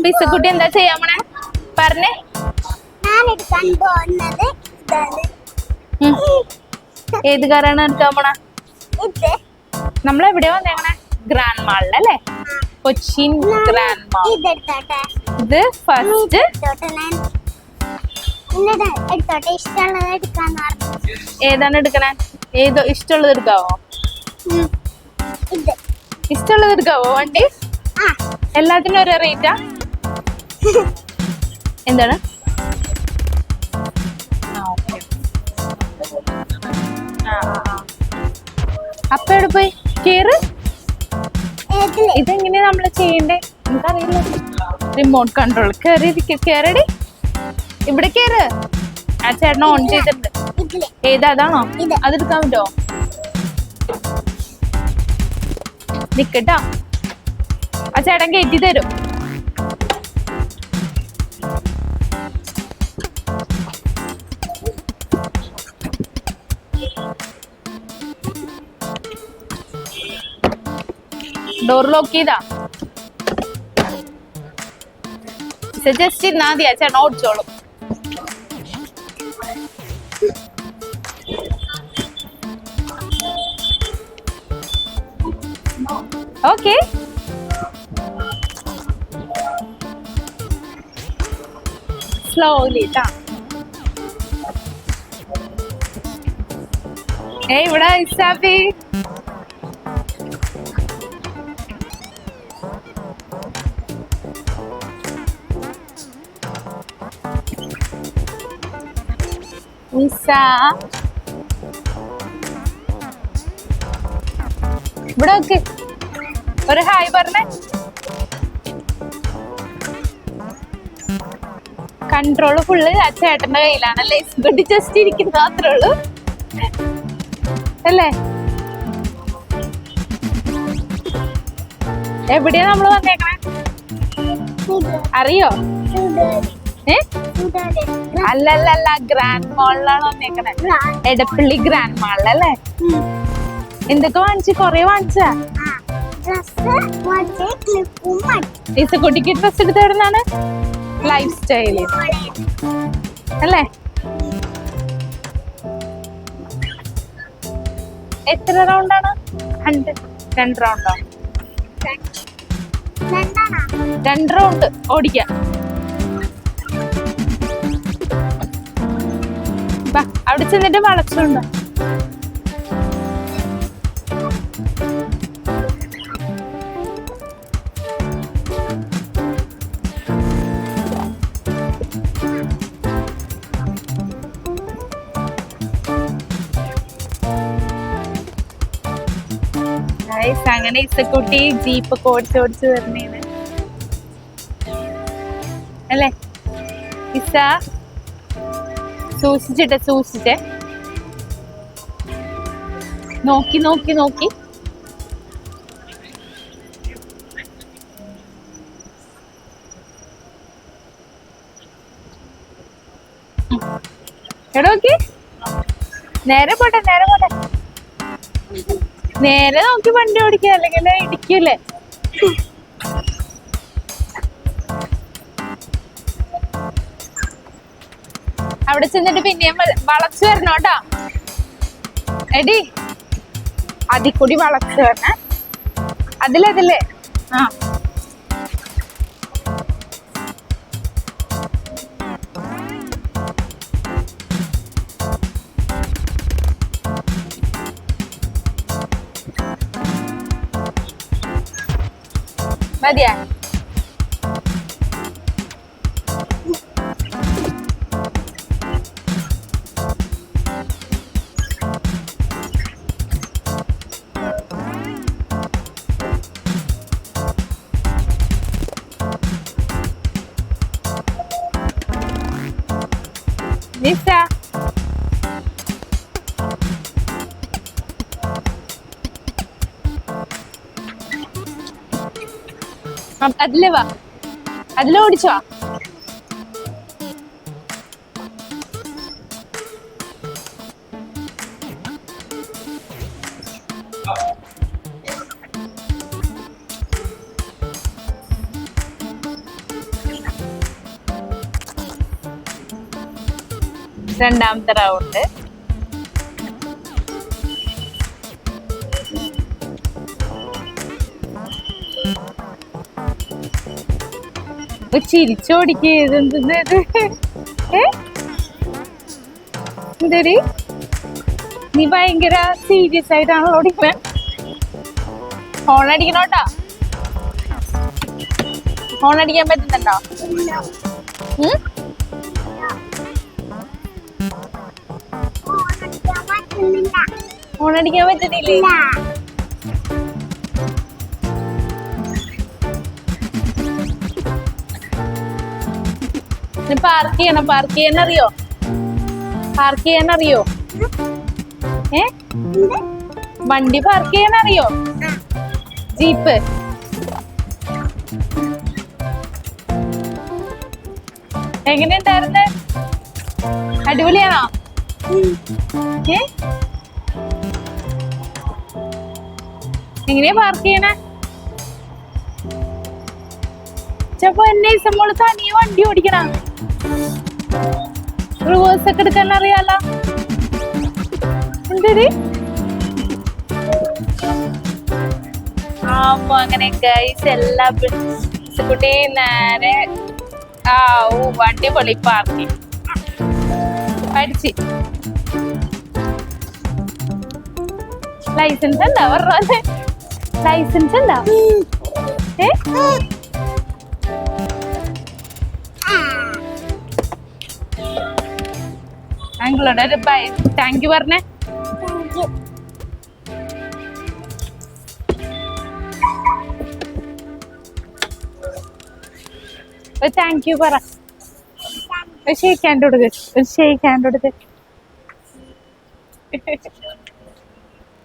പിസക്കുട്ടി എന്താ ചെയ്യാൻ പോണേ പറഞ്ഞേ. ഏത് കാറാണ് എടുക്കാൻ പോണ? നമ്മളെവിടെയാ വന്നേക്കണേ? ഗ്രാൻഡ് മാളിലല്ലേ? Cochin grand mall. ഇത് ഫസ്റ്റ് ഏതാണ് എടുക്കണേ? ഏതോ ഇഷ്ടമുള്ളത് എടുക്കാവോ? ഇഷ്ടമുള്ളത് എടുക്കാവോ വണ്ടി? എല്ലാത്തിനും ഒരേ റേറ്റാ? എന്താണ്? അപ്പൊ എവിടെ പോയി കേറ്? ഇതെങ്ങനെയാ നമ്മള് ചെയ്യണ്ടേ? നമുക്കറിയില്ല. റിമോട്ട് കൺട്രോൾ കേറടി. ഇവിടെ കേറ്. ആ ചേട്ടൻ ഓൺ ചെയ്തിട്ടുണ്ട്. ഏതാ? അതാണോ? അതെടുക്കാൻ പറ്റോ? നിക്കട്ടാ, ആ ചേട്ടൻ കയറ്റി തരും. ഡോർ ലോക്ക് ചെയ്താ ജസ്റ്റ് ഇരുന്നാ മതിയാ, ചേട്ടൻ ഓടിച്ചോളും. ഓക്കെ, സ്ലോലി ട്ടാ. ഇവിടെ ഇസാഫി ഇവിടെ ഓക്കെ, ഒരു ഹായ് പറഞ്ഞേ. കൺട്രോള് ഫുള്ള് ആ ചേട്ടന്റെ കയ്യിലാണല്ലേ? ഇസ്കുട്ടി ജസ്റ്റ് ഇരിക്കുന്നത് മാത്രേ ഉള്ളൂ അല്ലേ? എവിടെയാ നമ്മള് വന്നേക്കണേ? അറിയോ? അല്ലല്ല, ഗ്രാൻഡ് മാളിലാണ് വന്നേക്കണേ. എടപ്പള്ളി ഗ്രാൻഡ് മാളിലല്ലേ? എന്തൊക്കെ വാങ്ങിച്ചു? കൊറേ വാങ്ങിച്ചാ? ഇസക്കുട്ടിക്ക് ഡ്രസ് എടുത്ത് എവിടുന്നാണ്? ലൈഫ് സ്റ്റൈല് അല്ലേ? എത്ര റൗണ്ടാണ്? 2 റൗണ്ടോ? 2 റൗണ്ട് ഓടിക്കാം. അവിടെ ചെന്നിട്ട് വളച്ചുണ്ടോ? അങ്ങനെ ഇസക്കുട്ടി ജീപ്പ് ഓടിച്ച് വരുന്നേന്ന് അല്ലേ? ഇസ സൂക്ഷിച്ചേ. നോക്കി എടോക്കി. നേരെ പോട്ടെ. നേരെ നോക്കി വണ്ടി ഓടിക്കുക, അല്ലെങ്കിൽ ഇടിക്കൂലേ? അവിടെ ചെന്നിട്ട് പിന്നെയും വളച്ചു വരണോട്ടാ. എടി അതിൽ വളച്ചു വരണേ. അതിലേ ആ മതിയാ? നിസ അതിലേ വാ, അതിലോടിച്ചോ. രണ്ടാമത്തെ റൗണ്ട്. ചിരിച്ചോടിക്ക്. എന്തൊരു നീ ഭയങ്കര സീരിയസ് ആയിട്ടാണല്ലോ ഓടിക്കുന്നത്. ഹോൺ അടിക്കണോട്ടാ. ഹോൺ അടിക്കാൻ പറ്റുന്നുണ്ടോ? ഹോൺ അടിക്കാൻ പറ്റുന്നില്ലേ? പാർക്ക് ചെയ്യണം. പാർക്ക് ചെയ്യാനറിയോ? പാർക്ക് ചെയ്യാനറിയോ? വണ്ടി പാർക്ക് ചെയ്യാനറിയോ? ജീപ്പ്. എങ്ങനെയുണ്ടായിരുന്നു? അടിപൊളിയാണോ? എങ്ങനെയാ പാർക്ക് ചെയ്യണേ? ചപ്പോ എന്നെ മോള് തനിയെ വണ്ടി ഓടിക്കണം. റിവേഴ്സ് ഒക്കെ എടുക്കാൻ അറിയാലോ. എന്തൊരു അപ്പൊ അങ്ങനെ ഗൈസ് എല്ലാ കുട്ടി നേരെ വണ്ടി പൊളി പാർക്ക് പഠിച്ച്. ലൈസൻസ് ഉണ്ടോ? പറഞ്ഞ ലൈസൻസ് ഉണ്ടോ? ഞങ്ങളോട് ഒരു താങ്ക് യു പറഞ്ഞേ. താങ്ക് യു പറ. ഷേക്ക് ഹാൻഡ് കൊടുക്ക്. ഷേക്ക് ഹാൻഡ് കൊടുക്ക്.